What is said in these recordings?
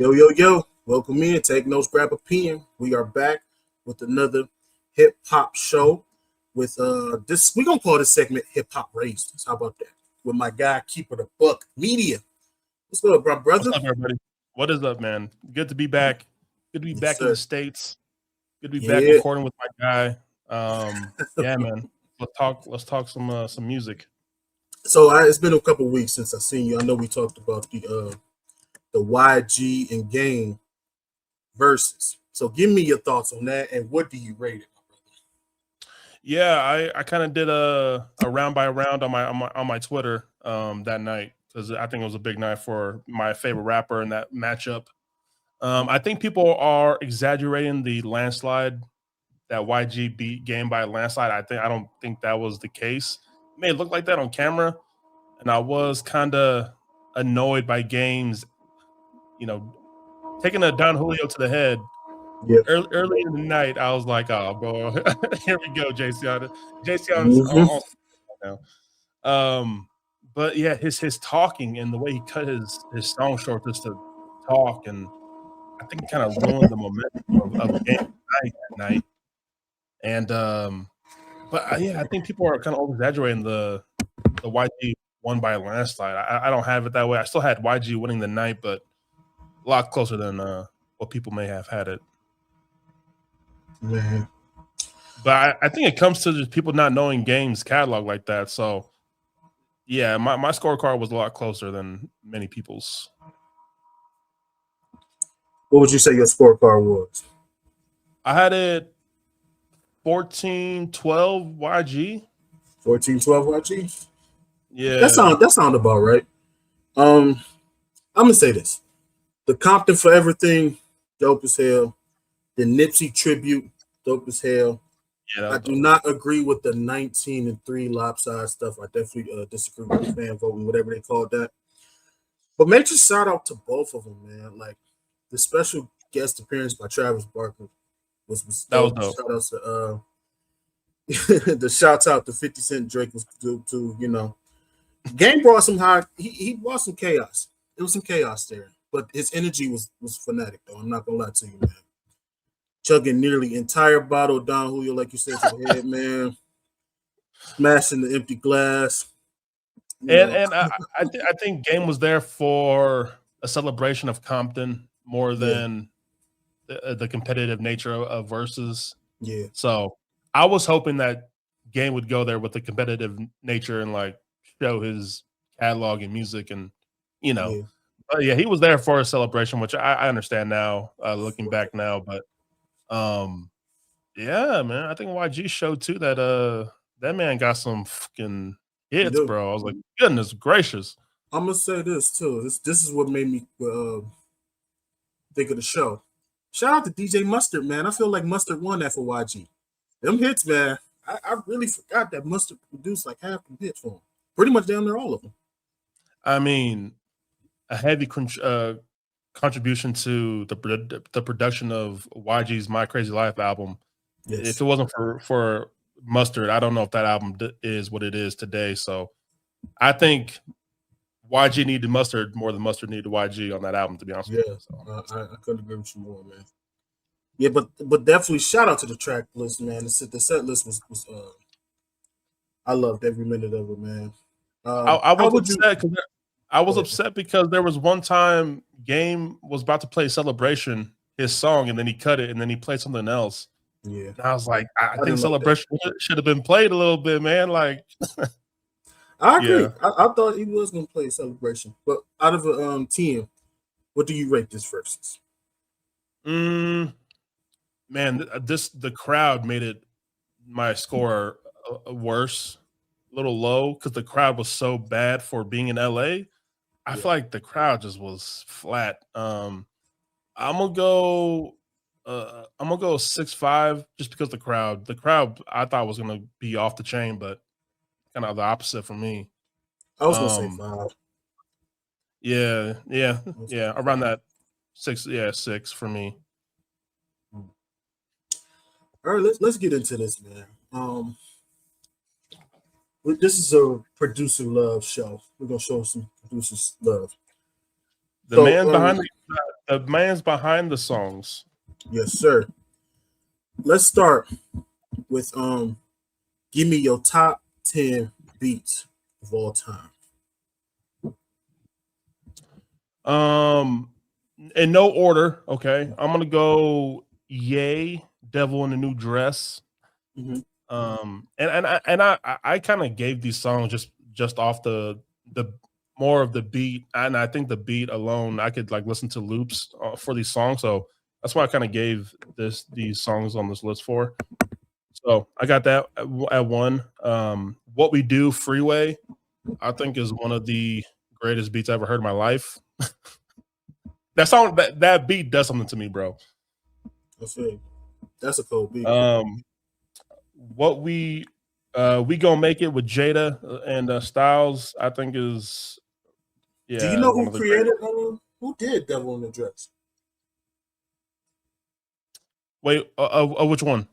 Yo, yo, yo. Welcome in. Take notes, grab a pen. We are back with another hip hop show with this we're gonna call this segment Hip Hop Raised. How about that? With my guy Keeper the Buck Media. What's good, bro, What's brother? up, everybody? What is up, man? Good to be back. Good to be Yes, back in the sir. States. Good to be back Yeah. recording with my guy. Yeah, man. Let's talk some music. It's been a couple weeks since I seen you. I know we talked about the YG and Game verses. So give me your thoughts on that and what do you rate it? Yeah, I kind of did a round by round on my Twitter that night because I think it was a big night for my favorite rapper in that matchup. I think people are exaggerating the landslide that YG beat Game by a landslide. I don't think that was the case. It may look like that on camera, and I was kind of annoyed by Game's, you know, taking a Don Julio to the head Yeah. early in the night. I was like, oh, bro, here we go, JC. JCon's Mm-hmm. on now. But yeah, his talking and the way he cut his song short just to talk, and I think it kind of ruined the momentum of Game night that night. And but yeah, I think people are kind of over exaggerating the YG won by a landslide. I don't have it that way. I still had YG winning the night, but a lot closer than what people may have had it. Man. But I think it comes to just people not knowing Game's catalog like that. So yeah, my scorecard was a lot closer than many people's. What would you say your scorecard was? I had it 14-12 YG. 14-12 YG? Yeah. That sound about right. Um, I'm gonna say this: the Compton for Everything, dope as hell. The Nipsey tribute, dope as hell. Yeah, that I was do dope. not agree with the 19-3 lopside stuff. I definitely disagree with the fan voting, whatever they called that. But major shout out to both of them, man. Like the special guest appearance by Travis Barker was That was dope. dope. Shout outs to the shouts out to 50 Cent Drake was due to, Game brought some high. He brought some chaos. There was some chaos there, but his energy was fanatic though. I'm not gonna lie to you, man. Chugging nearly entire bottle of Don Julio, like you said, to the head, man. Smashing the empty glass. You And know, and I think Game was there for a celebration of Compton more yeah, than the competitive nature of verses. yeah, So I was hoping that Game would go there with the competitive nature and like show his catalog and music and you know. yeah. But yeah, he was there for a celebration, which I understand now, looking back now. But um, yeah, man, I think YG showed too that that man got some fucking You hits, do. bro. I was like, goodness gracious. I'm gonna say this too. This is what made me think of the show. Shout out to DJ Mustard, man. I feel like Mustard won that for YG. Them hits, man. I really forgot that Mustard produced like half the hits for him. Pretty much down there, all of them. I mean, a heavy contribution to the production of YG's My Crazy Life album. If Yes. it wasn't for Mustard, I don't know if that album is what it is today. So I think YG needed Mustard more than Mustard needed YG on that album. To be honest with Yeah. you, so I couldn't agree with you more, man. Yeah, but definitely shout out to the track list, man. The set list was I loved every minute of it, man. I How was would you upset because I go was ahead? upset because there was one time Game was about to play Celebration, his song, and then he cut it, and then he played something else. Yeah, And I was like, I I think didn't like that. Celebration should have been played a little bit, man. Like, I agree. yeah. I thought he was gonna play Celebration, but out of a 10, what do you rate this versus? Mm, man, the crowd made it my score worse, a little low because the crowd was so bad for being in LA. I Yeah, feel like the crowd just was flat. I'm gonna go. I'm gonna go 6.5 just because the crowd I thought was gonna be off the chain, but kind of the opposite for me. I was gonna say Um, 5. yeah, yeah, I was gonna yeah, say around 5. that 6, yeah, 6 for me. Mm. All right, let's get into this, man. This is a producer love show. We're gonna show some producers love. The So, man behind the the man's behind the songs. Yes, sir. Let's start with give me your top 10 beats of all time. Um, in no order. Okay, I'm gonna go. Yay, Devil in a New Dress. Mm-hmm. And I kind of gave these songs just off the more of the beat, and I think the beat alone I could like listen to loops for these songs, so that's why I kind of gave these songs on this list for. So I got that at one. What We Do, Freeway, I think is one of the greatest beats I ever heard in my life. That song, that beat does something to me, bro. I say that's a cold beat. Um, what we gonna make it with Jada and Styles, I think is Do you yeah know one who of the great. created who did Devil in the Dress? Wait, which one?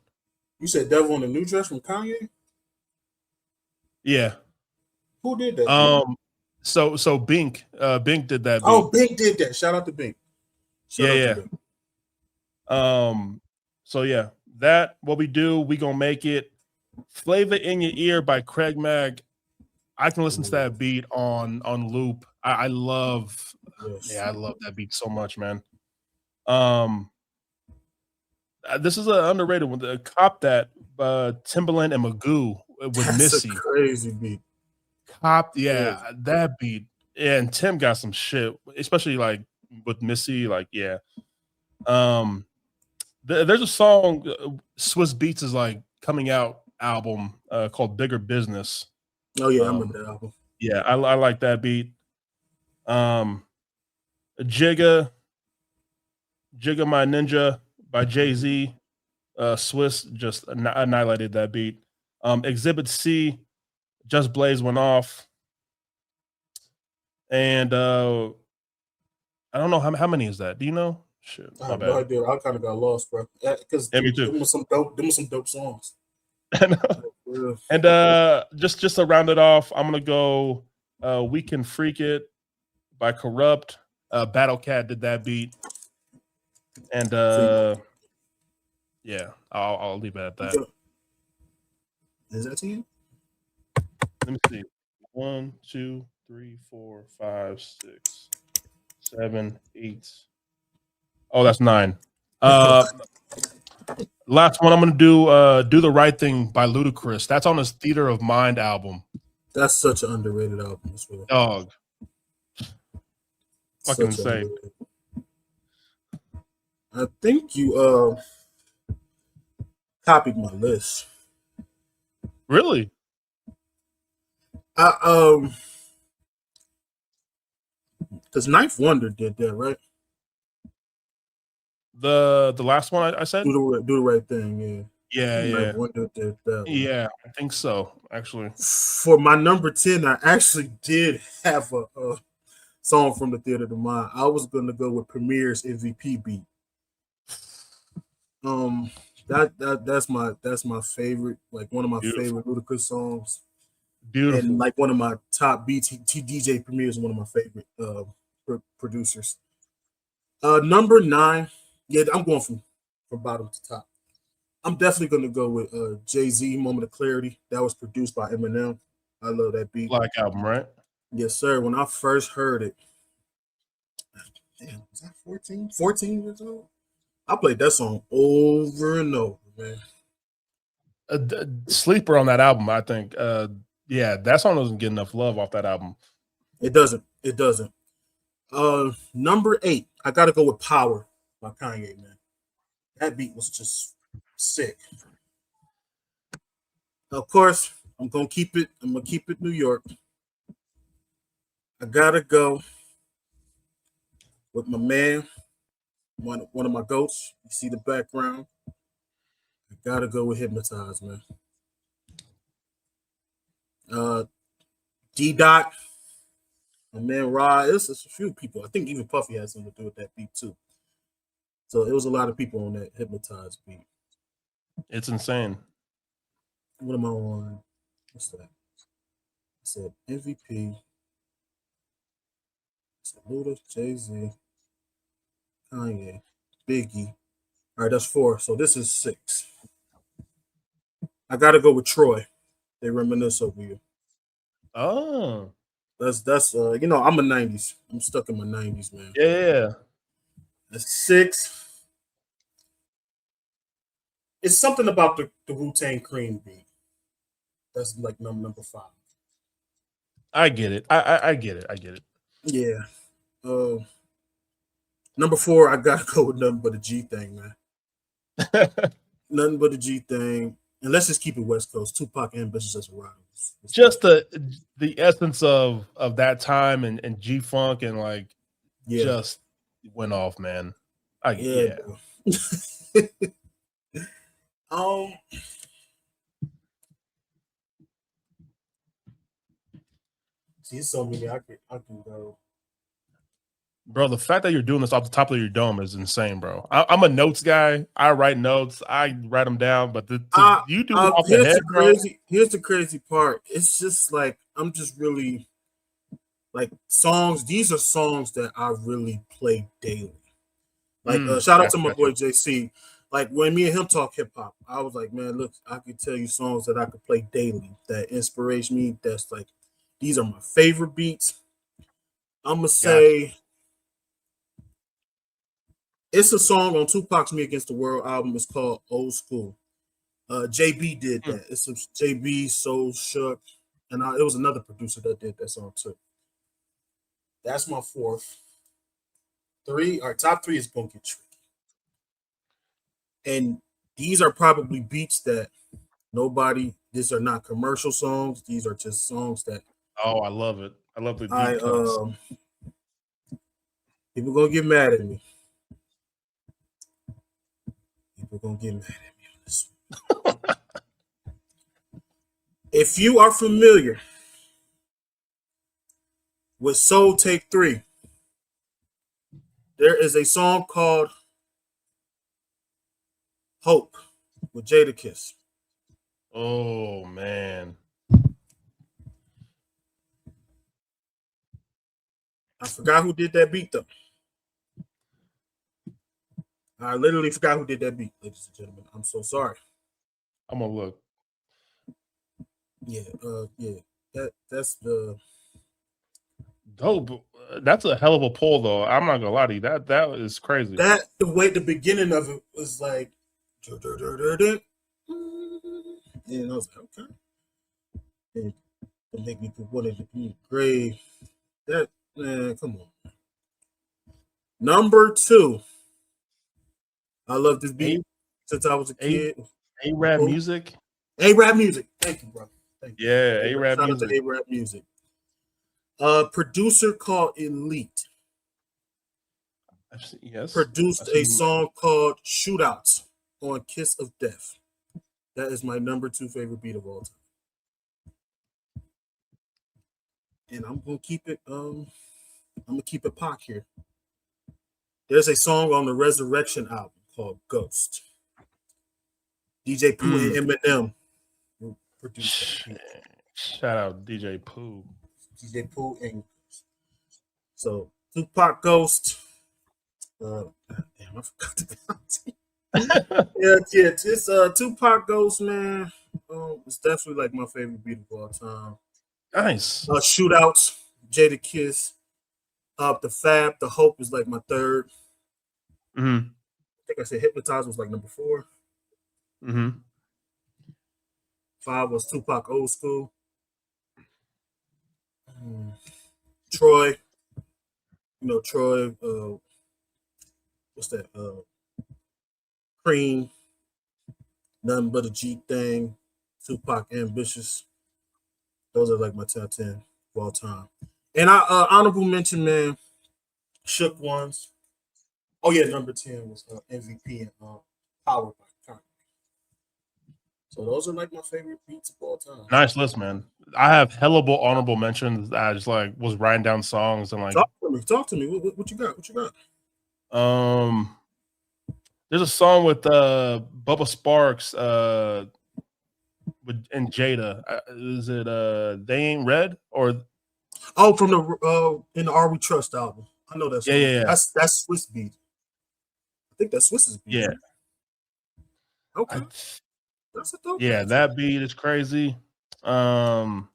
You said Devil in the New Dress from Kanye? Yeah. Who did that? So Bink did that Oh, beat. Bink did that. Shout out to Bink. Shout Yeah, out to yeah. Bink. So yeah, that what we do, we gonna make it. Flavor in Your Ear by Craig Mag. I can listen to that beat on loop. I love, Yes. yeah, I love that beat so much, man. Um, this is an underrated one. The Cop That, Timbaland and Magoo with That's a Missy. crazy beat. Cop, Crazy. yeah, that beat. Yeah, and Tim got some shit, especially like with Missy. Like, yeah. Um, there's a song, Swiss Beats is like coming out album called Bigger Business. Oh yeah, I Um, remember that album. yeah, I like that beat. Um, Jigga, Jigga My Ninja by Jay Z. Swiss just annihilated that beat. Exhibit C, Just Blaze went off, and I don't know how many is that. Do you know? Shit, I my have no bad. idea. I kind of got lost, bro. Because Yeah, me them, too. them was some dope. Them was some dope songs. Yeah. And just to round it off, I'm gonna go. We Can Freak It by Corrupt. Battle Cat did that beat, and yeah, I'll leave it at that. Is that to you? Let me see. 1, 2, 3, 4, 5, 6, 7, 8. Oh, that's 9. Uh, last one I'm gonna do the Right Thing by Ludacris. That's on his Theater of Mind album. That's such an underrated album as well. Dog, fucking Such insane. underrated. I think you copied my list. Really? I because Ninth Wonder did that, right? The last one I said? Do the right thing, yeah. I Yeah, think Ninth yeah. Wonder did that one. Yeah, I think so, actually. For my number 10, I actually did have a song from the Theater of Mind. I was gonna go with Premier's MVP beat. Um, that's my favorite, like one of my Beautiful. favorite Ludacris songs, and Beautiful. like one of my top beats. DJ Premier is one of my favorite producers. Number 9, yeah, I'm going from bottom to top. I'm definitely gonna go with Jay Z, Moment of Clarity. That was produced by Eminem. I love that beat. Black album, right? Yes, sir. When I first heard it, damn, was that 14? 14 years old? I played that song over and over, man. Sleeper on that album, I think. Yeah, that song doesn't get enough love off that album. It doesn't. It doesn't. Number 8, I gotta go with Power by Kanye, man. That beat was just sick. Of course, I'm gonna keep it. I'm gonna keep it New York. I gotta go with my man, one of my goats. You see the background. I gotta go with Hypnotize, man. Uh, D Dot, my man Rod. It's a few people. I think even Puffy had something to do with that beat too. So it was a lot of people on that Hypnotize beat. It's insane. What am I on? What's that? I said MVP. Luda, Jay Z, Kanye, Biggie. All right, that's four. So this is six. I got to go with Troy. They reminisce over you. Oh, That's you know, I'm a '90s. I'm stuck in my '90s, man. yeah. That's six. It's something about the Wu Tang Cream beat. That's like number five. I get it. I get it. I get Yeah. Uh, number four, I gotta go with nothing but a G thing, man. it. Nothing but a G thing. And let's just keep it West Coast. Tupac and Ambitious as a rival. Just the essence of that time and G Funk and like Yeah. just went off, man. I Yeah, yeah. bro. um, see, it's so many I can go. Bro, the fact that you're doing this off the top of your dome is insane, bro. I'm a notes guy. I write notes. I write them down, but you do it off the head, bro. Here's the crazy part. It's just like I'm just really like songs. These are songs that I really play daily. Like shout out to my boy JC. Like when me and him talk hip hop, I was like, man, look, I could tell you songs that I could play daily that inspires me. That's like these are my favorite beats. I'm gonna say it's a song on Tupac's Me Against the World album. It's called Old School. JB did that. It's a JB, Soul Shook, and it was another producer that did that song too. That's my fourth. Three, our top three is gonna get tricky. And these are probably beats that nobody. These are not commercial songs. These are just songs that Oh, I love it. I love the I deep cuts. people gonna get mad at me. People gonna get mad at me on this one. If you are familiar with Soul Take 3, there is a song called Hope with Jadakiss. Oh man. I forgot who did that beat though. I literally forgot who did that beat, ladies and gentlemen. I'm so sorry. I'm gonna look. Yeah. That's the Dope. That's a hell of a pull, though. I'm not gonna lie to you. That is crazy. that the way the beginning of it was like, and I was like, okay, and it make me put one in the grave. That man, come on. Number two, I love this A beat since I was a A kid. A-Rap music. A-Rap music. Thank you, bro. Thank you. Yeah, A-Rap Shout out to music. A-Rap music. Producer called Elite Yes. produced I've a seen. song called Shootouts on Kiss of Death. That is my number two favorite beat of all time. And I'm gonna keep it Pac here. There's a song on the Resurrection album called Ghost. DJ Pooh and Eminem produced that. Shout out DJ Pooh. DJ Pooh and so Tupac Ghost. Damn, I forgot the yeah. It's Tupac Ghost, man. It's definitely like my favorite beat of all time. Nice. Shootouts, Jada Kiss, the Fab, the Hope is like my third. Mm-hmm. I think I said Hypnotize was like number four. Mm-hmm. Five was Tupac Old School. Troy, Troy. What's that? Cream, Nothing But a G Thing, Tupac Ambitious. Those are like my top 10 of all time. And I honorable mention, man, Shook Ones. Oh yeah, number 10 was MVP and Power by Kanye. So those are like my favorite beats of all time. Nice list, man. I have hellable honorable mentions that I just like was writing down songs and like Talk to me. What you got? What you got? There's a song with Bubba Sparks and Jada. Is it They Ain't Red or from the in the Are We Trust album. I know that song. yeah. That's Swiss beat. think that's Swiss's beat. Yeah. Okay, that's a dope Yeah, beat. that beat is crazy. Nori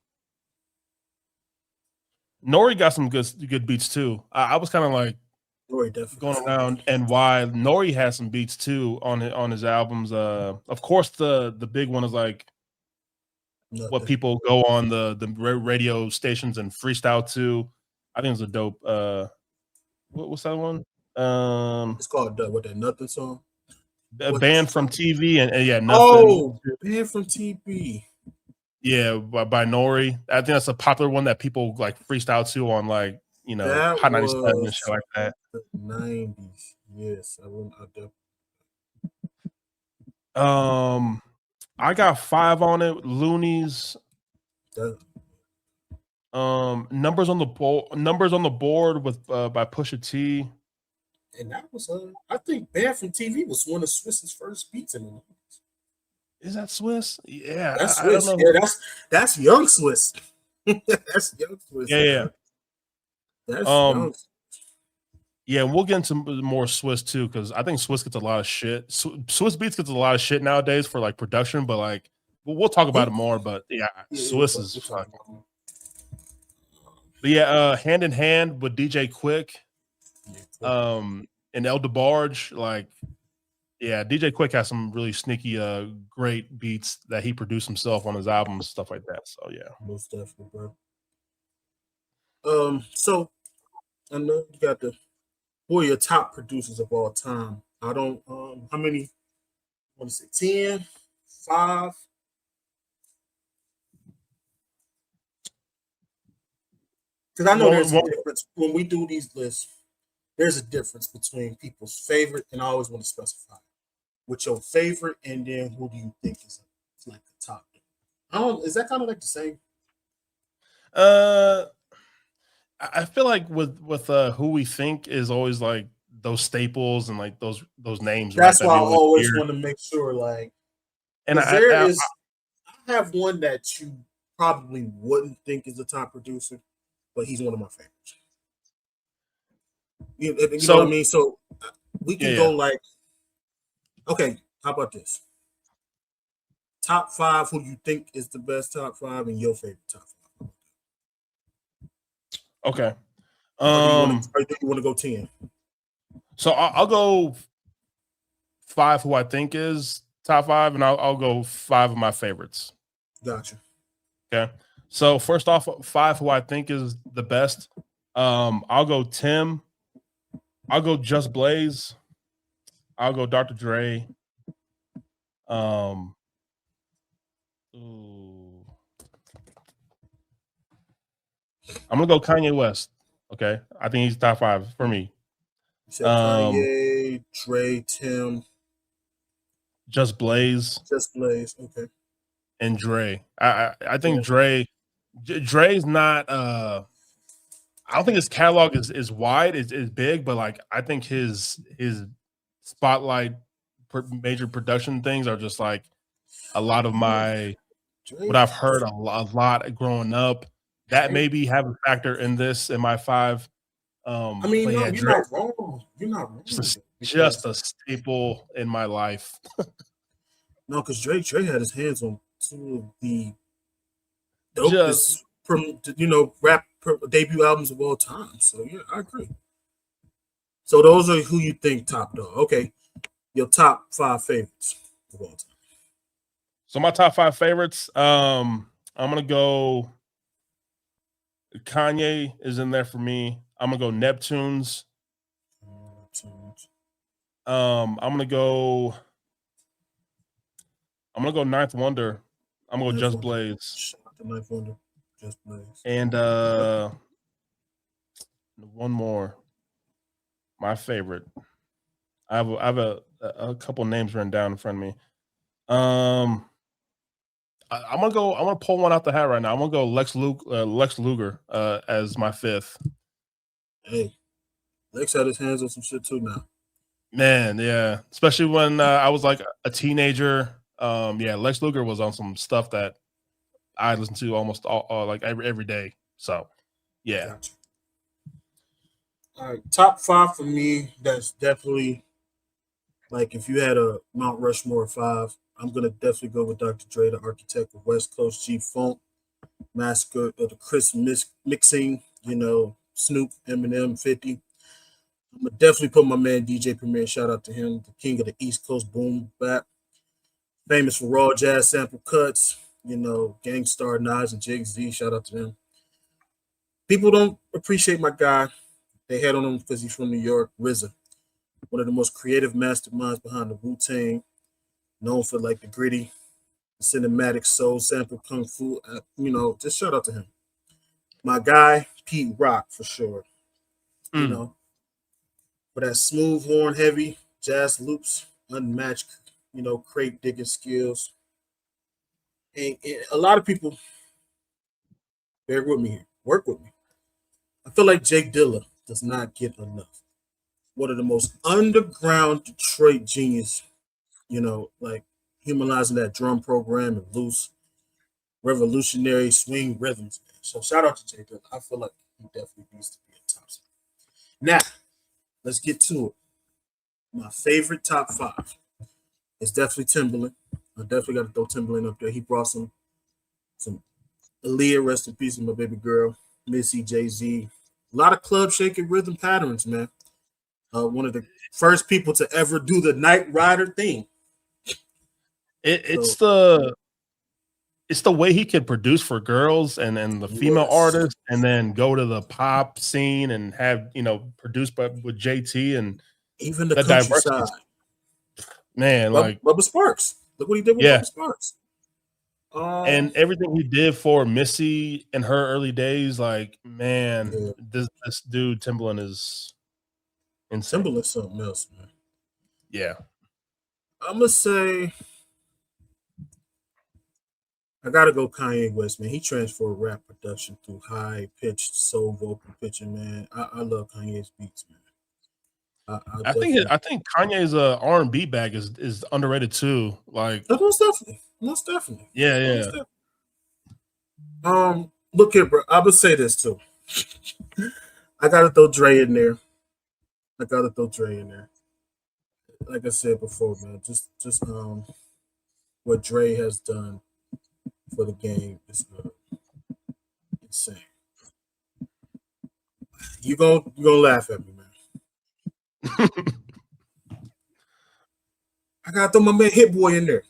got some good beats too. I was kind of like Nori definitely. going around and why Nori has some beats too on his albums. Of course, the big one is like what Nothing. people go on the radio stations and freestyle to. I think it's a dope. What's that one? It's called what that nothing song. A What? band from TV and yeah, nothing. Oh, band from TB. Yeah, by Nori. I think that's a popular one that people like freestyle to on like That Hot 97 and shit was like that. the 90s. Yes, I wouldn't. I got 5 on it. Loonies. That, Numbers on the board with by Pusha T. and that was I think band from TV was one of Swiss's first beats in the 90s. Is that Swiss? Yeah, That's I don't Swiss. know. Yeah, that's young Swiss. That's young Swiss. Yeah. That's young. Yeah, we'll get into more Swiss too because I think Swiss gets a lot of shit. Swiss Beats gets a lot of shit nowadays for like production, but like we'll talk about it more. But yeah, Swiss is fucking. But yeah, hand in hand with DJ Quick, and El DeBarge, like yeah, DJ Quick has some really sneaky, great beats that he produced himself on his albums, stuff like that. So yeah, most definitely, bro. So I know you got who are your top producers of all time? I don't how many? What is it? 10, 5? Because I know there's a difference when we do these lists. There's a difference between people's favorite, and I always want to specify what's your favorite, and then who do you think is like the top? I don't. Is that kind of like the same? I feel like with who we think is always like those staples and like those names. That's right, why I always want to make sure, like, and I have one that you probably wouldn't think is the top producer, but he's one of my favorites. You know what I mean? So we can go like, okay, how about this? Top 5 who you think is the best top 5 and your favorite top 5. Okay. Or do you want to go 10? So I'll go 5 who I think is top 5, and I'll go 5 of my favorites. Gotcha. Okay. So first off, 5 who I think is the best. I'll go Tim. I'll go Just Blaze. I'll go Dr. Dre. I'm gonna go Kanye West. Okay, I think he's top 5 for me. You said Kanye, Dre, Tim, Just Blaze, okay, and Dre. I think Dre's not. I don't think his catalog is wide, is big, but like I think his spotlight major production things are just like a lot of what I've heard a lot growing up. That maybe have a factor in my 5. I mean, no, you're not wrong. You're not wrong. Just a staple in my life. No, because Dre had his hands on 2 of the dopest, rap debut albums of all time. So yeah, I agree. So those are who you think top dog. Okay, your top 5 favorites of all time. So my top 5 favorites. I'm gonna go. Kanye is in there for me. I'm gonna go Neptunes. I'm gonna go Ninth Wonder. I'm gonna go Just Blaze. Ninth Wonder, Just Blaze. And one more. My favorite. I have a couple names written down in front of me. I'm gonna pull one out the hat right now. I'm gonna go Lex Luger as my 5th. Hey, Lex had his hands on some shit too now. Man, yeah. Especially when I was like a teenager. Lex Luger was on some stuff that I listened to almost all like every day. So yeah. Gotcha. All right, top 5 for me. That's definitely Like if you had a Mount Rushmore of five, I'm gonna definitely go with Dr. Dre, the architect of West Coast G Funk, massacre of the mixing, Snoop, Eminem, 50. I'm gonna definitely put my man DJ Premier, shout out to him, the king of the East Coast boom bap, famous for raw jazz sample cuts, Gangstar, Nas, and Jay Z, shout out to them. People don't appreciate my guy. They head on him because he's from New York, RZA, one of the most creative masterminds behind the Wu Tang, known for like the gritty, the cinematic soul sample kung fu. Just shout out to him. My guy, Pete Rock, for sure. You Mm. know, for that smooth horn heavy jazz loops, unmatched, crate digging skills. And a lot of people, bear with me here, work with me. I feel like Jake Dilla does not get enough. One of the most underground Detroit genius, like humanizing that drum program and loose revolutionary swing rhythms. Man. So shout out to Jake Dilla. I feel like he definitely needs to be a top. Now, let's get to it. My favorite top five is definitely Timberland. I definitely got to throw Timberland up there. He brought some Aaliyah, rest in peace, my baby girl, Missy, Jay Z. A lot of club shaking rhythm patterns, man. One of the first people to ever do the Night Rider thing. It, So it's the it's the way he could produce for girls and the female yes, artists, and then go to the pop scene and have produced by with JT and even the that diversity. countryside. Man, like Bubba Sparks. Look what he did with yeah, Bubba Sparks. Um, and everything he did for Missy in her early days, like man, yeah, this dude Timbaland is insane. Timberland's something else, man. Yeah, I'm gonna say I gotta go Kanye West, man. He transformed rap production through high pitched soul vocal pitching, man. I love Kanye's beats, man. I definitely, I think Kanye's R&B bag is underrated too. Like most definitely, most definitely, yeah, most yeah. definitely. Look here, bro. I would say this too. I gotta throw Dre in there. I gotta throw Dre in there. Like I said before, man, just what Dre has done for the game is insane. You gonna laugh at me, man. I gotta throw my man Hit Boy in there.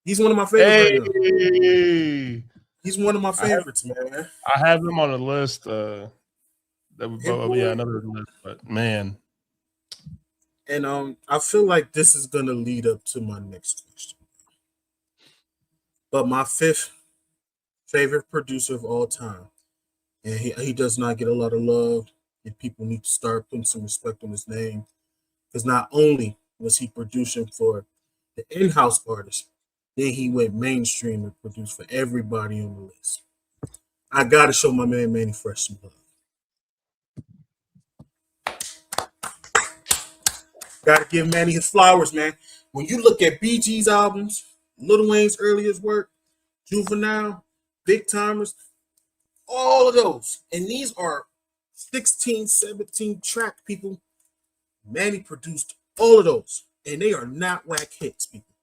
He's one of my favorites right Hey, now. He's one of my I have favorites, man. I have him on a list. That would, Hit yeah, Boy, another list. But man, and I feel like this is gonna lead up to my next question. But my fifth favorite producer of all time, and he does not get a lot of love, and people need to start putting some respect on his name because not only was he producing for the in-house artists, then he went mainstream and produced for everybody on the list. I gotta show my man Manny Fresh some love. Gotta give Manny his flowers, man. When you look at BG's albums, Lil Wayne's earliest work, Juvenile, Big Timers, all of those, and these are 16, 17 track people. Manny produced all of those, and they are not whack hits, people.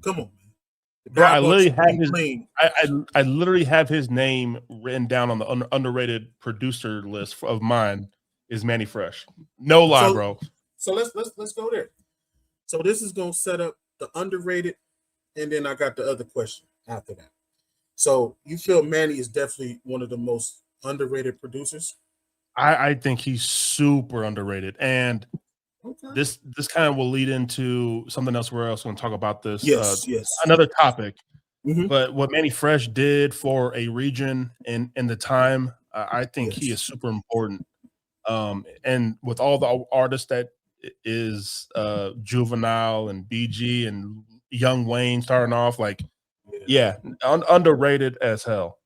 Come on, man. The bro, guy brought you clean, clean. I literally have his name written down on the underrated producer list of mine. Is Manny Fresh? No lie, So, bro. so let's go there. So this is gonna set up the underrated, and then I got the other question after that. So you feel Manny is definitely one of the most underrated producers? I think he's super underrated, and Okay. this kind of will lead into something else. We're also going to talk about this Yes, yes. another topic. Mm-hmm. But what Manny Fresh did for a region in the time, I think he is Yes. super important. And with all the artists that is Juvenile and BG and Young Wayne starting off, like Yeah. yeah, underrated as hell.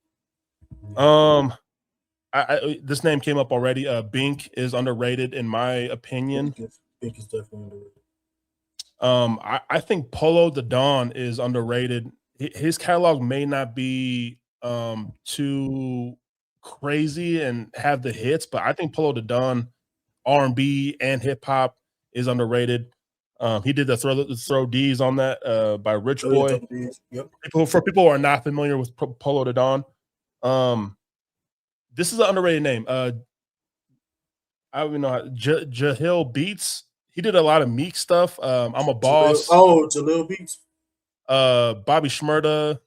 Yeah. Um, this name came up already. Bink is underrated in my opinion. Big is definitely underrated. I think Polo the Don is underrated. His catalog may not be too crazy and have the hits, but I think Polo the Don R&B and hip hop is underrated. He did the throw D's on that by Rich Oh yeah, Boy. Double D's. Yep. For people who are not familiar with Polo de Don, this is an underrated name. I don't even know Jahil Beats. He did a lot of Meek stuff. I'm a boss. Jalil Beats. Bobby Shmurda,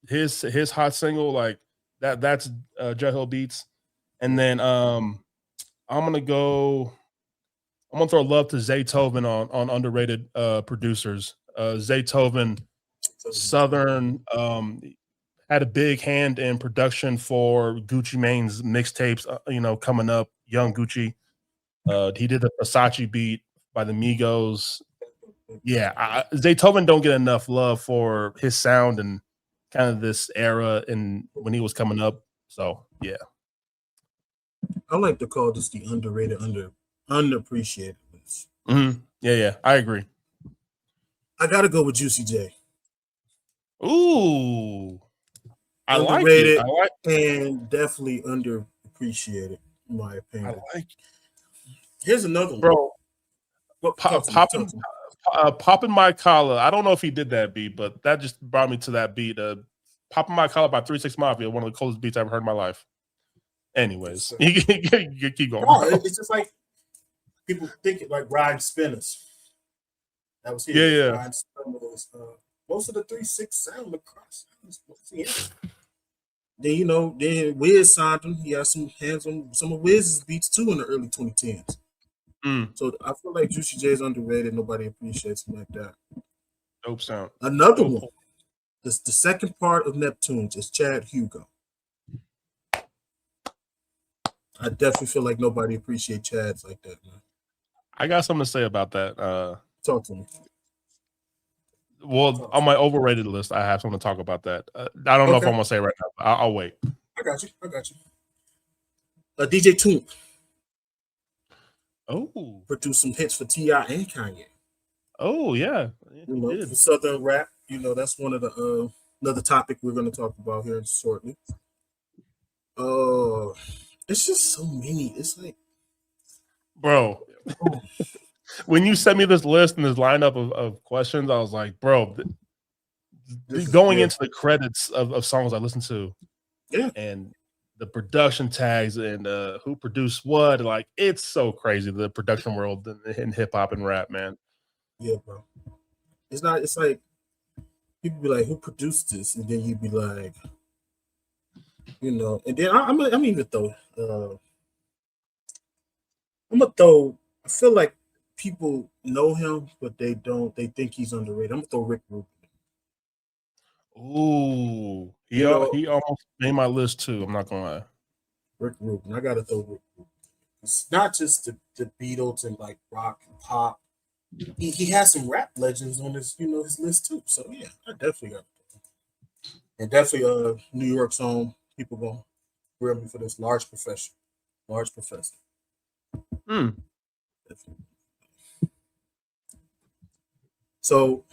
his hot single like that's Jahil Beats. And then I'm gonna go. I'm gonna throw love to Zaytoven on underrated producers. Zaytoven, Southern, had a big hand in production for Gucci Mane's mixtapes. Coming up, Young Gucci. He did the Versace beat by the Migos. Yeah, Zaytoven don't get enough love for his sound and kind of this era and when he was coming up. So yeah. I like to call this the underrated, underappreciated list. Yeah, I agree. I gotta go with Juicy J. Ooh, I Underrated like it. and definitely underappreciated, in my opinion. I like it. Here's another one, bro. Popping Popping my collar. I don't know if he did that beat, but that just brought me to that beat. Popping my collar by 3 6 Mafia, one of the coolest beats I've ever heard in my life. Anyways, you keep going. No, it's just like people think it like riding spinners. That was here. Yeah. Riding spinners. Most of the 3-6 sound across. Then Wiz signed him. He had some hands on some of Wiz's beats too in the early 2010s. So I feel like Juicy J is underrated. Nobody appreciates him like that. Dope sound. Another one. The second part of Neptunes is Chad Hugo. I definitely feel like nobody appreciates Chads like that, man. I got something to say about that. Talk to me. Well, on my overrated list, I have something to talk about that. I don't know if I'm gonna say it right now. But I'll wait. I got you. DJ Toon. Oh, produced some hits for T.I. and Kanye. Oh yeah, for Southern rap. That's one of the another topic we're going to talk about here shortly. It's just so many. It's like, bro. When you sent me this list and this lineup of questions, I was like, bro, going into the credits of songs I listened to, and the production tags and who produced what, like it's so crazy, the production world in hip hop and rap, man. Yeah, bro. It's like people be like, who produced this? And then you'd be like, and then I'm even throw I feel like people know him, but they don't. They think he's underrated. I'm gonna throw Rick Rubin. Ooh, he almost made my list too. I'm not gonna lie. Rick Rubin. I gotta throw Rick Rubin. It's not just the Beatles and like rock and pop. He has some rap legends on his his list too. So yeah, I definitely got it. And definitely New York song. People gonna grill me for this. Large Professor. So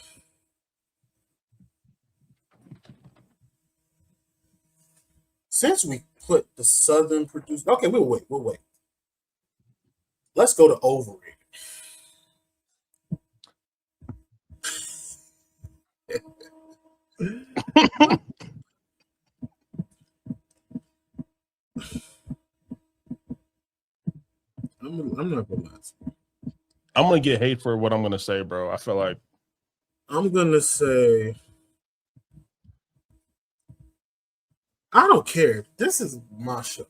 since we put the Southern producer, okay, we'll wait. Let's go to overrated. I'm not gonna lie. I'm gonna get hate for what I'm gonna say, bro. I feel like I'm gonna say I don't care. This is my show.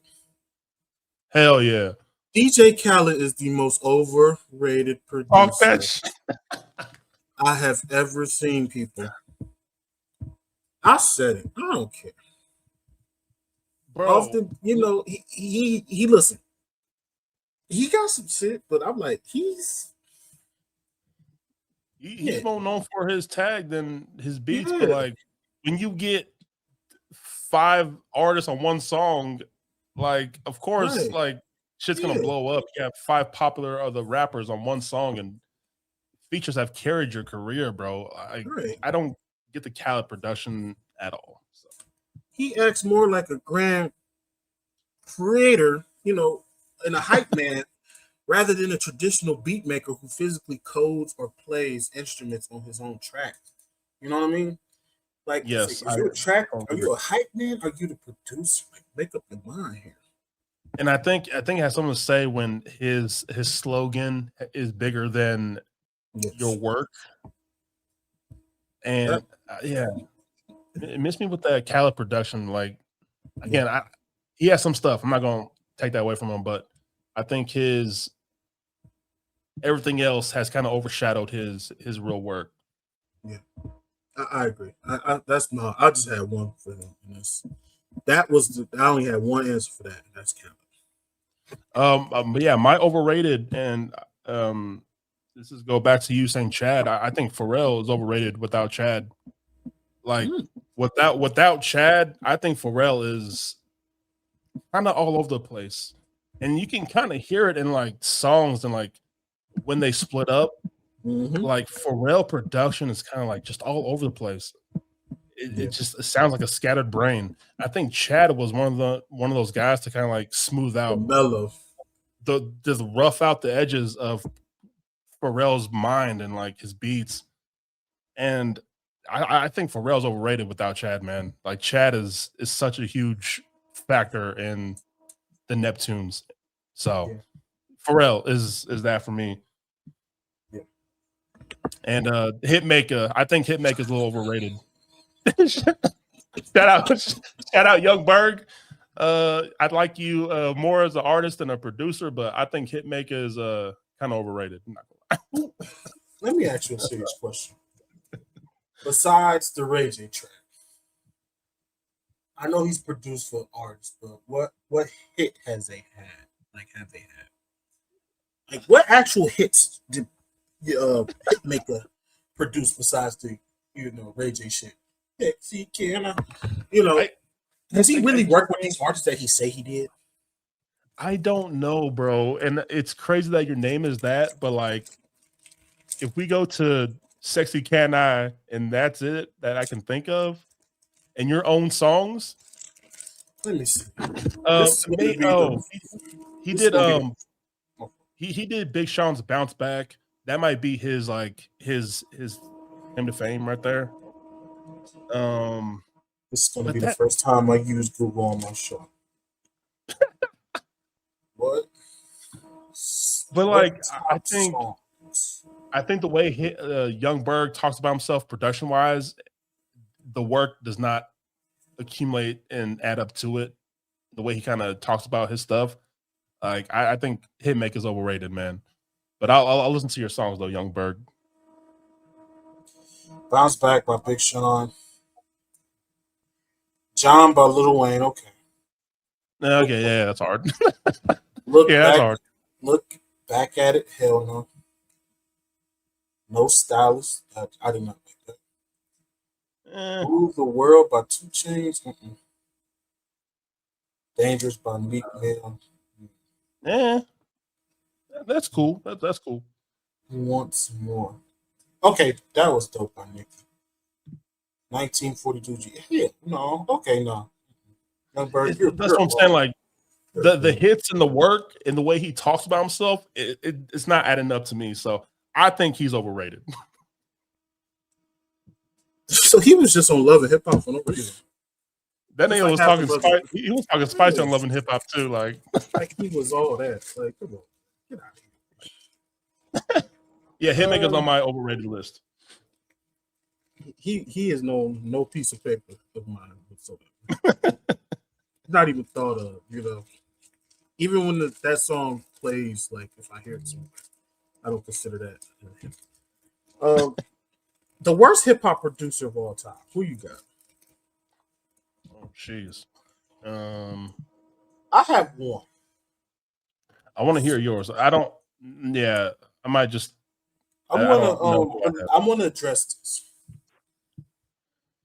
Hell yeah. DJ Khaled is the most overrated producer I have ever seen, people. I said it. I don't care. Bro. Often, he listen. He got some shit, but I'm like, he's more known for his tag than his beats. But like, when you get 5 artists on one song, like, of course, like shit's gonna blow up. You have 5 popular other rappers on one song, and features have carried your career, bro. I don't get the Khaled production at all. So. He acts more like a grand creator, and a hype man rather than a traditional beat maker who physically codes or plays instruments on his own track. You know what I mean? Like, Yes, is you a track? totally Are agree. you a hype man? Are you the producer? Like, make up your mind here. And I think it has something to say when his slogan is bigger than your Yes. work. That, And yeah, it missed me with that Khaled production. Like yeah. again, he has some stuff. I'm not gonna take that away from him, but I think his everything else has kind of overshadowed his real work. Yeah. I agree. That's no. I just had one for him, and that was I only had one answer for that. And that's Khaled. But yeah, my overrated and um, this is go back to you saying Chad. I think Pharrell is overrated without Chad. Like Mm, without Chad, I think Pharrell is kind of all over the place, and you can kind of hear it in like songs and like when they split up. hmm. Like Pharrell production is kind of like just all over the place. Yeah. It sounds like a scattered brain. I think Chad was one of those guys to kind of like smooth The out mellow. the just rough out the edges of Pharrell's mind and like his beats. And I think Pharrell's overrated without Chad, man. Like Chad is such a huge factor in the Neptunes. So Yeah. Pharrell is that for me. Yeah. And Hitmaker, I think Hitmaker is a little overrated. shout out Young Berg. I'd like you more as an artist than a producer, but I think Hitmaker is kind of overrated. I'm not gonna lie. Let me ask you a serious question. Besides the Ray J track, I know he's produced for artists, but what hit has they had? Like, have they had? Like, what actual hits did Hitmaker produce besides the Ray J shit? Yeah, see, can I? You know, I, has he really worked with again, these artists that he say he did? I don't know, bro. And it's crazy that your name is that, but like if we go to Sexy Can I and that's it that I can think of, and your own songs, Let me see. This is going to may be the. oh he This is did going to be the. he did Big Sean's Bounce Back. That might be his like his claim to fame right there. Um, This is going to but be the that first time I use Google on my show. What? but What like top songs? I think the way Young Berg talks about himself production wise, the work does not accumulate and add up to it. The way he kind of talks about his stuff, like I think Hitmaker is overrated, man. But I'll listen to your songs though, Young Berg. Bounce Back by Big Sean. John by Lil Wayne. Okay. Okay, yeah, that's hard. Look Yeah, that's back. hard. Look back at it. Hell no. No stylist. I did not make that. Eh, Rule the World by Two Chains. Dangerous by Meek Mill. eh, that's cool. That's cool. Who wants more? Okay, that was dope by Nicki. 1942 G. Yeah, no. Okay, no. Young Bird, That's you're what I'm saying. wrong. Like You're the wrong. hits and the work and the way he talks about himself, it's not adding up to me. So I think he's overrated. So he was just on Love and Hip Hop for no reason. That Just nigga like was half the talking brothers. spice. He was talking spicy on Love and Hip Hop too. Like, Like he was all that. Like, come on. Get out yeah, of Hitmaker's here. on my overrated list. He is no piece of paper of mine whatsoever. Not even thought of, Even when that song plays, like if I hear it somewhere, I don't consider that. Um, the worst hip hop producer of all time. Who you got? Oh, jeez. Um, I have one. I want to hear yours. I don't. Yeah, I might just. I'm I gonna don't know who I have. I'm gonna address this.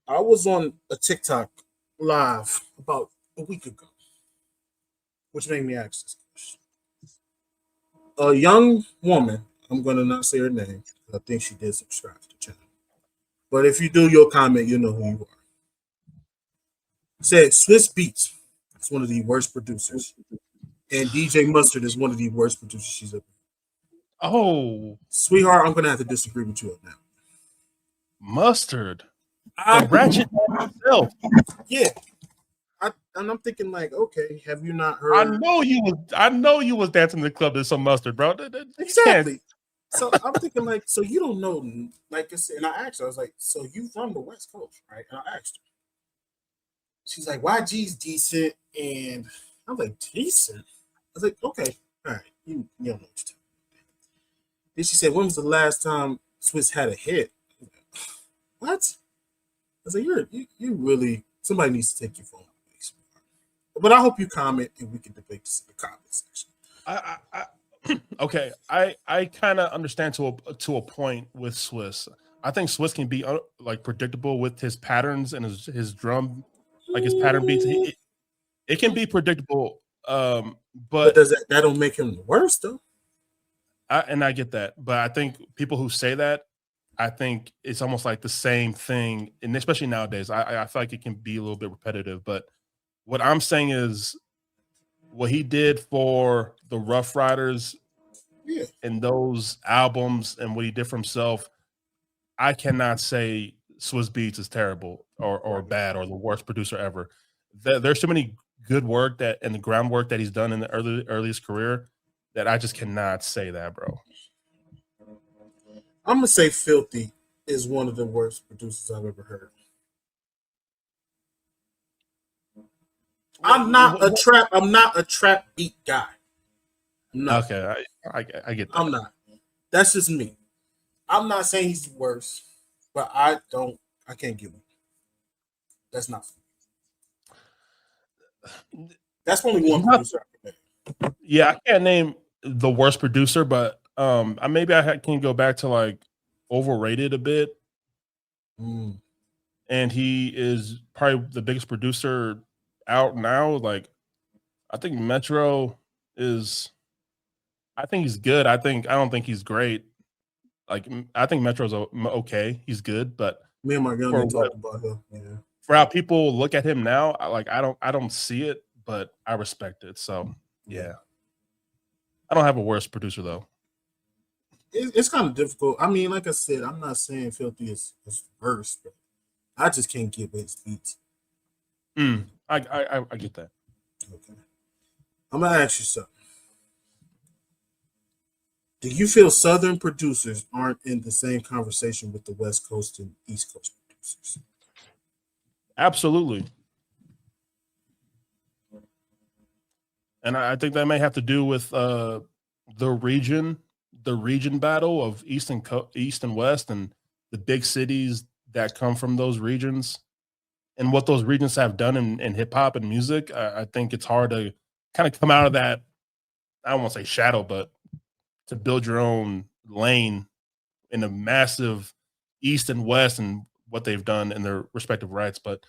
I was on a TikTok live about a week ago, which made me ask this question. A young woman, I'm gonna not say her name. I think she did subscribe to the channel. But if you do your comment, you know who you are. Said Swiss Beats is one of the worst producers, and DJ Mustard is one of the worst producers she's ever. Oh, Sweetheart, I'm gonna have to disagree with you on that. Mustard, the I, ratchet himself. yeah, and I'm thinking like, okay, have you not I heard know you was. I know you was dancing in the club to some mustard, bro. You can't. exactly? So I'm thinking like, so you don't know, like I said, and I asked her, I was like, so you from the West Coast, right? And I asked her, she's like, YG's decent, and I'm like, decent. I was like, okay, all right, you don't know what you're talking. Then she said, when was the last time Swiss had a hit? What? I was like, you really somebody needs to take your phone away. But I hope you comment and we can debate this in the comment section. Okay, I kind of understand to a point with Swiss. I think Swiss can be like predictable with his patterns and his drum, like his pattern beats. It can be predictable, But but does that don't make him the worst though? I get that. But I think people who say that, I think it's almost like the same thing, and especially nowadays, I feel like it can be a little bit repetitive. But what I'm saying is what he did for the Rough Riders Yeah, and those albums and what he did for himself, I cannot say Swiss Beats is terrible or right. bad or the worst producer ever. There's so many good work that and the groundwork that he's done in the earliest career that I just cannot say that, bro. I'm gonna say Filthy is one of the worst producers I've ever heard. What, I'm not a trap beat guy. I'm not. okay, I get I'm that. not. That's just me. I'm not saying he's the worst, but I can't give him. That's not. That's only one He's not. producer I can Yeah, I can't name the worst producer, but maybe can go back to like overrated a bit, name. and he is probably the biggest producer out now. Like I think Metro is. I think he's good. I don't think he's great. Like I think Metro's okay. He's good, but Me and my for youngin what talked about him. Yeah, for how people look at him now, I don't see it, but I respect it. So yeah. yeah, I don't have a worse producer though. It's kind of difficult. I mean, like I said, I'm not saying Filthy is worse, but I just can't get with his beats. I get that. Okay, I'm gonna ask you something. Do you feel Southern producers aren't in the same conversation with the West Coast and East Coast producers? Absolutely. And I think that may have to do with the region, the region battle of East and West, and the big cities that come from those regions, and what those regions have done in hip hop and music. I think it's hard to kind of come out of that. I don't want to say shadow, but to build your own lane in a massive East and West and what they've done in their respective rights. But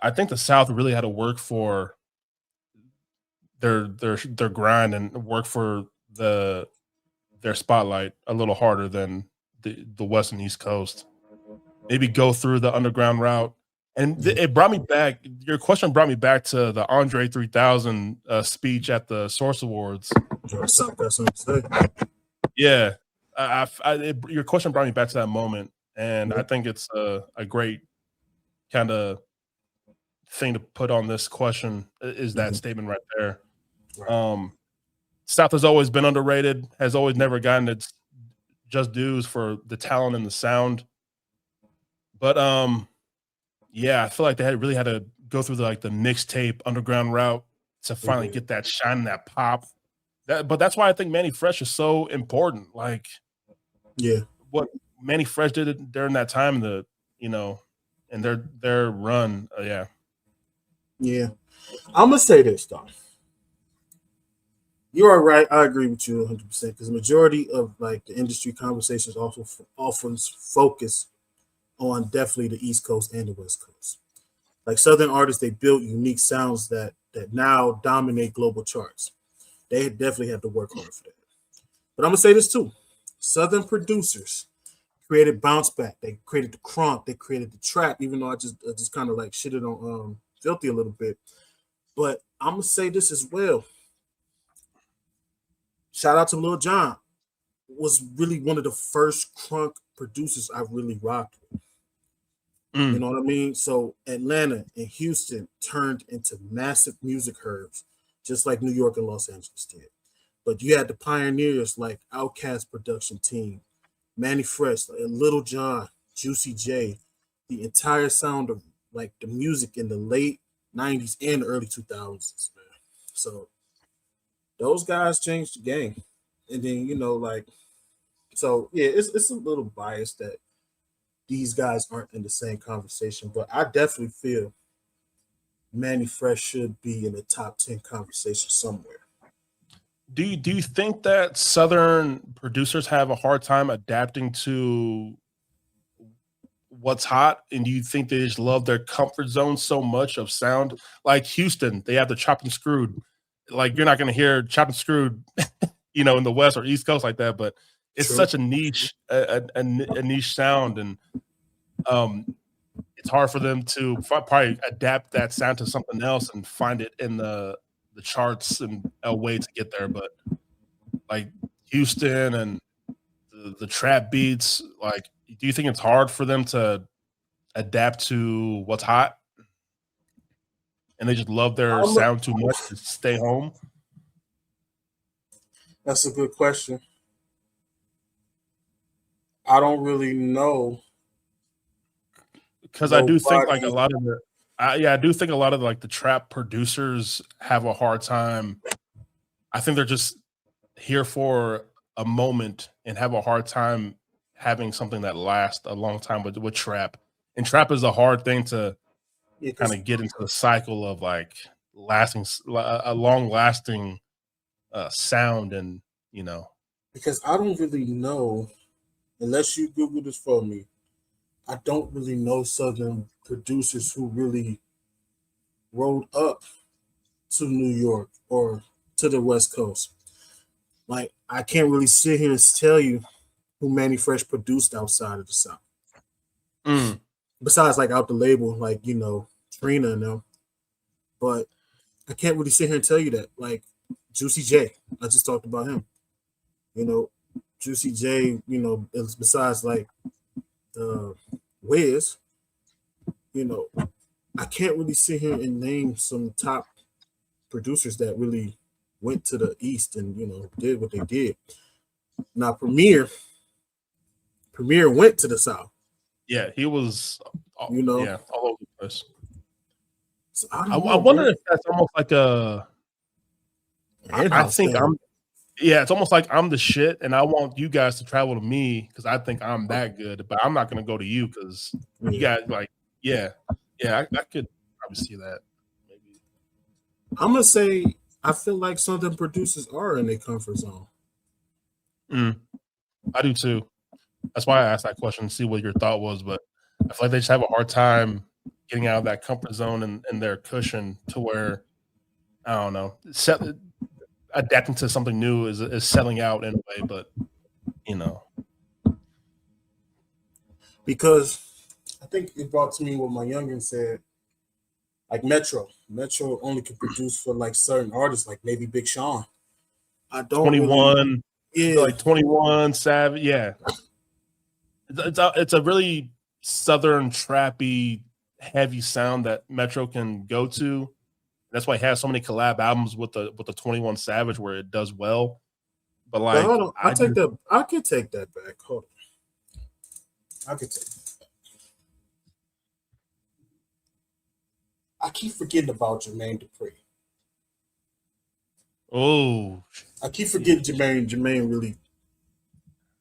I think the South really had to work for their grind and work for the their spotlight a little harder than the West and East Coast. Maybe go through the underground route. And Yeah, it brought me back. Your question brought me back to the Andre 3000 speech at the Source Awards. South got something to say. Yeah, your question brought me back to that moment, and I Yeah, think it's a great kind of thing to put on this question is that mhm, statement right there. right. Um, South has always been underrated, has always never gotten its just dues for the talent and the sound. But yeah, I feel like they really had to go through the mixtape underground route to They finally did. get that shine and that pop. But that's why I think Manny Fresh is so important. Like Yeah, what Manny Fresh did during that time, you know, and their run. Yeah, yeah. I'm gonna say this though. You are right. I agree with you 100% because the majority of like the industry conversations also often focus on definitely the East Coast and the West Coast. Like Southern artists, they built unique sounds that now dominate global charts. They definitely have to work hard for that. But I'm gonna say this too: Southern producers created bounce back. They created the crunk. They created the trap. Even though I just kind of like shitted on Filthy a little bit, but I'm gonna say this as well. Shout out to Lil Jon. was really one of the first crunk producers I really rocked with. You Mm. know what I mean? So Atlanta and Houston turned into massive music hubs, just like New York and Los Angeles did. But you had the pioneers like Outkast production team, Manny Fresh, Little John, Juicy J, the entire sound of like the music in the late '90s and early 2000s, man. So those guys changed the game, and then like so yeah, it's a little biased that these guys aren't in the same conversation, but I definitely feel Manny Fresh should be in the top 10 conversation somewhere. Do you think that Southern producers have a hard time adapting to what's hot, and do you think they just love their comfort zone so much of sound? Like Houston, they have the chopped and screwed. Like you're not going to hear chopped and screwed, in the West or East Coast like that, but it's True. such a niche, a niche sound, and um, it's hard for them to probably adapt that sound to something else and find it in the charts and a way to get there. But like Houston and the trap beats, like, do you think it's hard for them to adapt to what's hot, and they just love their I'm a, sound too much to stay home? that's a good question. I don't really know Because I do think like a nobody. lot of I do think a lot of like the trap producers have a hard time. I think they're just here for a moment and have a hard time having something that lasts a long time with trap. And trap is a hard thing to Yeah, kind because of get into the cycle of like lasting a long lasting sound, and you know I don't really know unless you Google this for me. I don't really know Southern producers who really rolled up to New York or to the West Coast. Like I can't really sit here and tell you who Manny Fresh produced outside of the South. mm, Besides like out the label, like Trina and them. But I can't really sit here and tell you that. Like Juicy J, I just talked about him. You know, Juicy J, besides like Wiz, you know, I can't really sit here and name some top producers that really went to the East and did what they did. Now Premier went to the South. yeah, he was You know, yeah, all over the place. so I I, don't I know, wonder bro. if that's almost like a I In-house think thing. I'm yeah, it's almost like I'm the shit, and I want you guys to travel to me because I think I'm that good, but I'm not gonna go to you because you Yeah. guys like, yeah, yeah, I could probably see that. Maybe. I'm gonna say I feel like some of them producers are in their comfort zone. Mm, I do too. That's why I asked that question to see what your thought was, but I feel like they just have a hard time getting out of that comfort zone and their cushion to where I don't know, adapting to something new is selling out in a way, but you know, Because I think it brought to me what my youngin said, like Metro. Metro only can produce for like certain artists, like maybe Big Sean. I don't really 21, I feel yeah, like 21 Savage, yeah, it's a really southern trappy heavy sound that Metro can go to. That's why he has so many collab albums with the 21 Savage where it does well. But but like hold on. I just I could take that back. Hold on. I could take I keep forgetting about Jermaine Dupri. oh I keep yeah. forgetting Jermaine. Jermaine really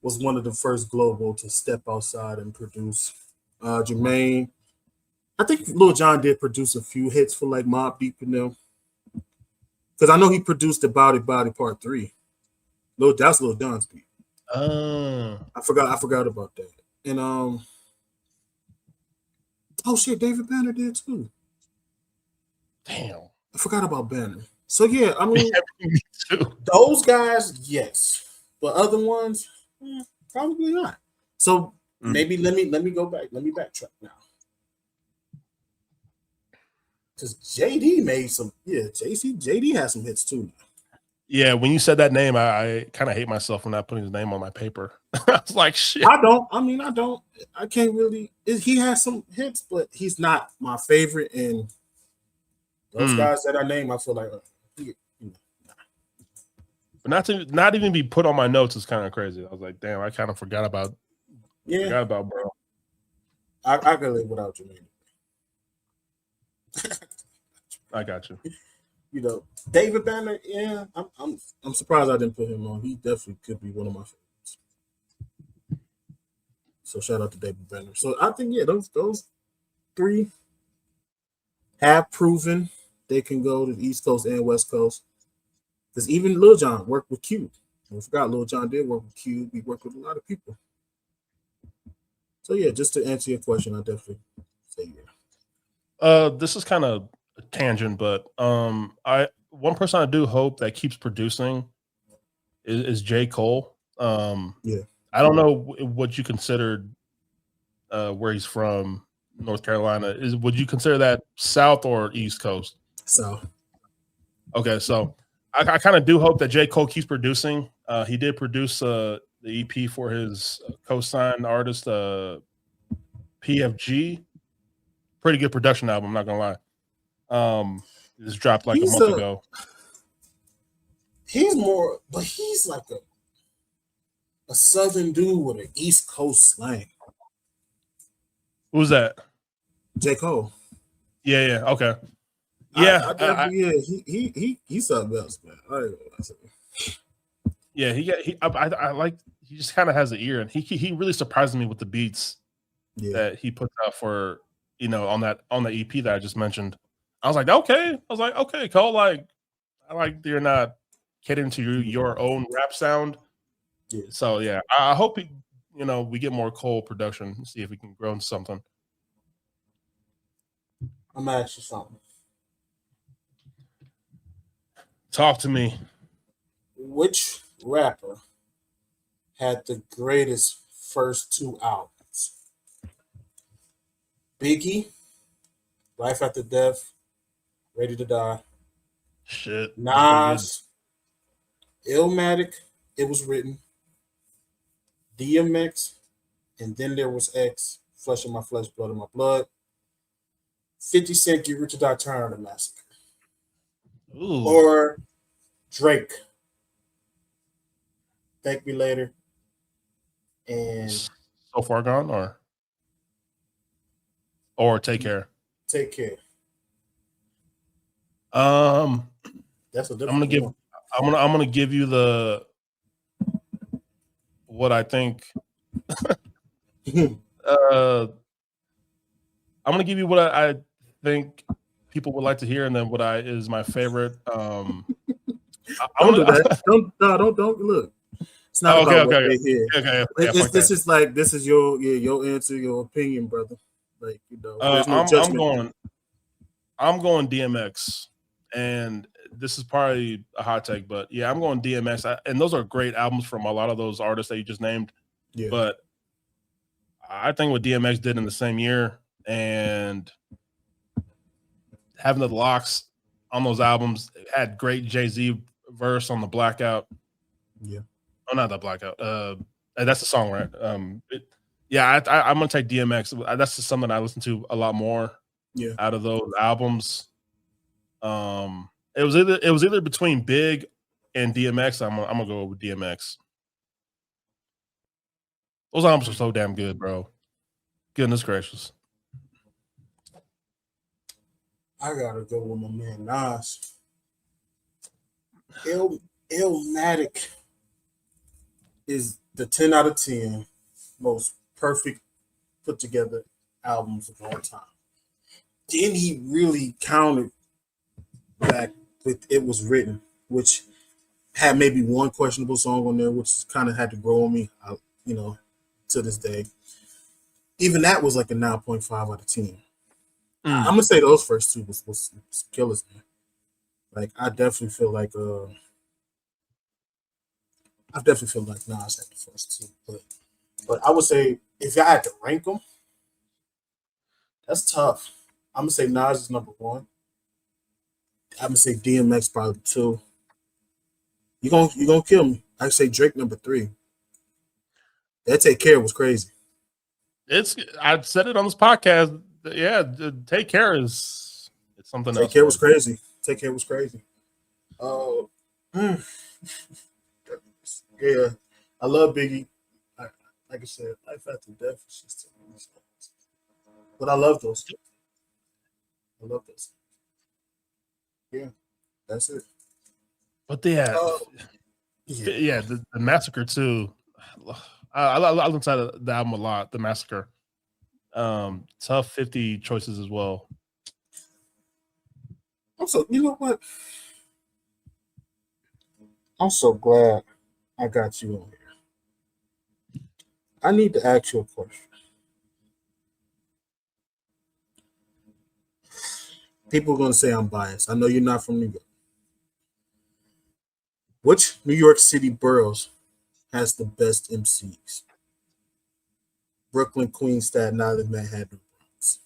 was one of the first global to step outside and produce. Jermaine, I think Lil Jon did produce a few hits for like Mobb Deep and them. Because I know he produced the Body Body Part 3. That's Lil Jon's beat. Uh, I forgot about that. And oh shit, David Banner did too. damn. I forgot about Banner. So yeah, I mean Me too. those guys, yes. But other ones, probably not. So Mm. maybe let me go back. Let me backtrack now. Because JD made some, yeah, JD has some hits too. Yeah, when you said that name, I kind of hate myself for not putting his name on my paper. I was like, shit. I don't. I mean, I don't. I can't really. He has some hits, but he's not my favorite. And those Mm. guys that I name, I feel like, But not even be put on my notes is kind of crazy. I was like, damn, I kind of yeah, forgot about bro. I can live without you, man. I got you. You know, David Banner. Yeah, I'm surprised I didn't put him on. He definitely could be one of my favorites. So shout out to David Banner. So I think those three have proven they can go to the East Coast and West Coast. Because even Lil Jon worked with Cube. I forgot Lil Jon did work with Cube. He worked with a lot of people. So yeah, just to answer your question, I definitely say yeah. This is kind of a tangent, but I one person I do hope that keeps producing is J. Cole. Yeah. I don't know what you considered where he's from, North Carolina. Would you consider that South or East Coast? So Okay, so I kind of do hope that J. Cole keeps producing. He did produce the EP for his co-signed artist, PFG. Pretty good production album, I'm not gonna lie. This dropped like a he's month ago. he's more, but he's like a Southern dude with an East Coast slang. Who's that? J. Cole. Yeah, okay. I Yeah, definitely he's something else, man. I ain't gonna lie to you. yeah. I like. He just kind of has an ear, and he really surprises me with the beats Yeah. that he puts out for on the EP that I just mentioned. I was like, okay. I was like, okay, Cole. Like, I like you're not catering to your own rap sound. Yeah. So yeah, I hope we get more Cole production and see if we can grow into something. I'm gonna ask you something. Talk to me. Which rapper had the greatest first two albums? Biggie, Life After Death, Ready to Die. Shit, that's pretty good. Nas, Illmatic, It Was Written, DMX, and then there was X, Flesh of My Flesh, Blood of My Blood. 50 Cent, Get Rich or Die Trying, The Massacre. Ooh. Or Drake, Thank Me Later, and So Far Gone, or Take Care. Take Care. That's a I'm different gonna give you what I think. one. I'm gonna give you what I think people would like to hear, and then what is my favorite. Don't do that. Don't look. It's not about what they hear. This is like this is your answer, your opinion, brother. Like there's no judgment. I'm going DMX, and this is probably a hot take, but yeah, I'm going DMX. And those are great albums from a lot of those artists that you just named. Yeah. But I think what DMX did in the same year and having the locks on those albums had great Jay-Z verse on the Blackout. Yeah. Oh, not that Blackout. That's the song, right? I'm gonna take DMX. That's just something I listen to a lot more. Yeah. Out of those albums, it was either between Big and DMX. I'm gonna go with DMX. Those albums are so damn good, bro. Goodness gracious. I gotta go with my man Nas. Illmatic is the 10 out of 10 most perfect put together albums of all time. Then he really countered back with It Was Written, which had maybe one questionable song on there, which kind of had to grow on me, to this day. Even that was like a 9.5 out of 10. I'm gonna say those first two was killers, man. Like I definitely feel like Nas had the first two, but I would say if I had to rank them, that's tough. I'm gonna say Nas is number one. I'm gonna say DMX probably two. You gonna kill me. I say Drake number 3. That Take Care was crazy. I've said it on this podcast. Yeah, Take Care it's something Take else, Care man. was crazy. Take Care was crazy. Oh, yeah. I love Biggie. I, like I said, life after death is just. But I love those. I love those. Yeah, that's it. But yeah, Oh, yeah. yeah, the Massacre too. I listen to the album a lot. The Massacre. Tough 50 choices as well. Also, you know what? I'm so glad I got you on here. I need to ask you a question. People are going to say I'm biased. I know you're not from New York. Which New York City boroughs has the best MCs? Brooklyn, Queens, Staten Island, Manhattan, Bronx.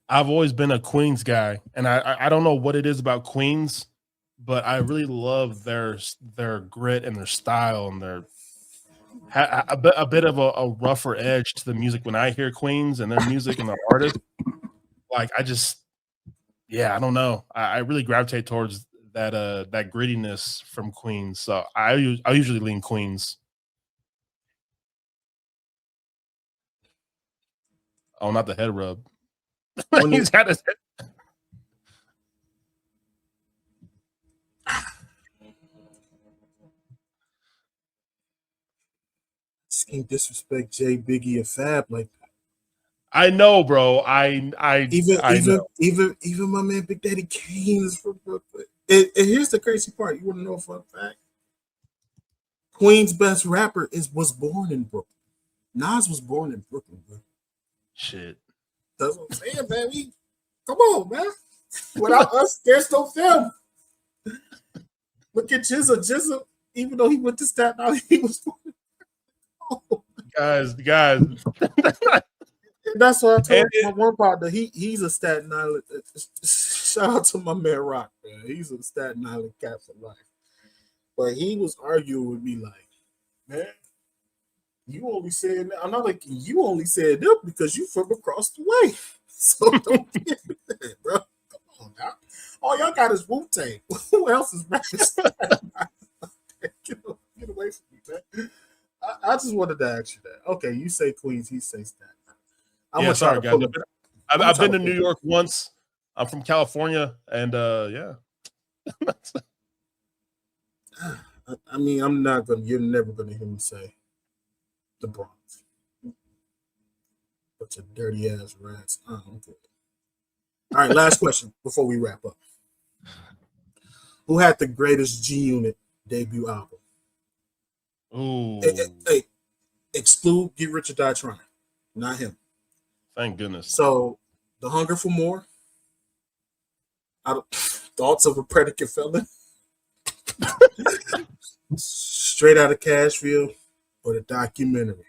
I've always been a Queens guy, and I don't know what it is about Queens, but I really love their grit and their style and their a bit of a rougher edge to the music. When I hear Queens and their music and their artists, like I just yeah, I don't know. I really gravitate towards that grittiness from Queens. So I usually lean Queens. Oh, not the head rub. He's got his head. Just can't disrespect Jay, Biggie, and Fab like that. I know, bro. I know. Even my man Big Daddy Kane is from Brooklyn. And here's the crazy part. You want to know a fun fact? Queen's best rapper was born in Brooklyn. Nas was born in Brooklyn, bro. Shit. That's what I'm saying, man. Come on, man. Without us, there's no film. Look at Jizza. Even though he went to Staten Island, he was born. Oh. Guys. That's what I told my one partner. He's a Staten Island. Shout out to my man Rock, man. He's a Staten Island cat for life. But he was arguing with me like, man, you only said I'm not like you only said that because you from across the way. So don't get that, bro. Come on now. All y'all got is Wu Tang. Who else is rapping? Get away from me, man. I just wanted to ask you that. Okay, you say Queens, he says that. Yeah, sorry, guys. I've been to New York once. I'm from California, and yeah. I mean, you're never gonna hear me say the Bronx. Bunch of dirty ass rats. I'm good. All right, last question before we wrap up. Who had the greatest G Unit debut album? Ooh. Hey, exclude Get Rich or Die Trying. Not him. Thank goodness. So, The Hunger for More, Thoughts of a Predicate Felon, Straight Out of Cashville, or the documentary.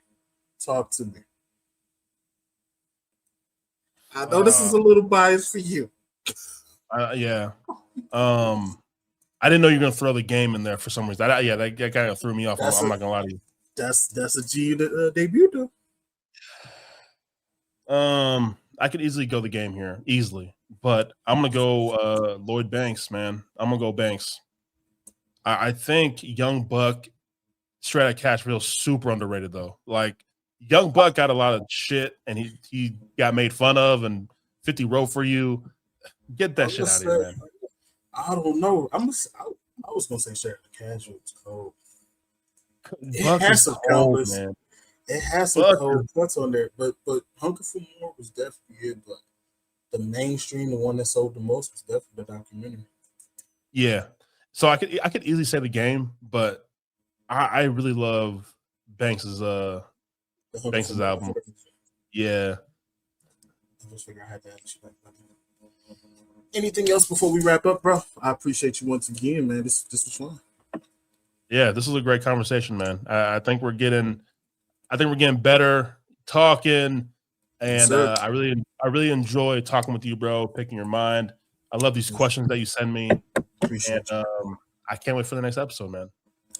Talk to me. I know this is a little biased for you. Yeah. I didn't know you were gonna throw the game in there for some reason. That kind of threw me off. I'm not gonna lie to you. That's a G Unit debut though. I could easily go the game here, easily, but I'm gonna go Lloyd Banks, man. I'm gonna go Banks. I think Young Buck, Straight Outta Cashville, super underrated though. Like Young Buck got a lot of shit, and he got made fun of, and 50 wrote for you. Get that shit out of here, man. I don't know. I was gonna say Straight Outta Cashville was cold. It has some cold, man. It has some cold cuts on there, but Hunger for More was definitely it. But the mainstream, the one that sold the most, was definitely the documentary. Yeah, so I could easily say the game, but I really love Banks's album. Yeah. Anything else before we wrap up, bro? I appreciate you once again, man. This was fun. Yeah, this was a great conversation, man. I think we're getting better talking, and yes, I really enjoy talking with you, bro. Picking your mind. I love these questions that you send me. Appreciate you. I can't wait for the next episode, man.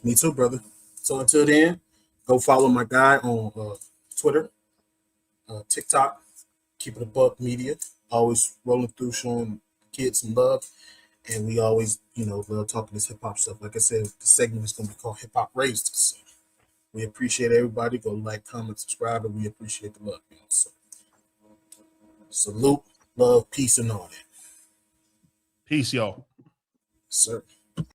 Me too, brother. So until then, go follow my guy on Twitter, TikTok, Keep It a Buck Media. Always rolling through, showing kids some love. And we always, love talking this hip hop stuff. Like I said, the segment is going to be called Hip Hop Raised Us. So we appreciate everybody. Go like, comment, subscribe, and we appreciate the love. So salute, love, peace, and all that. Peace, y'all. Sir.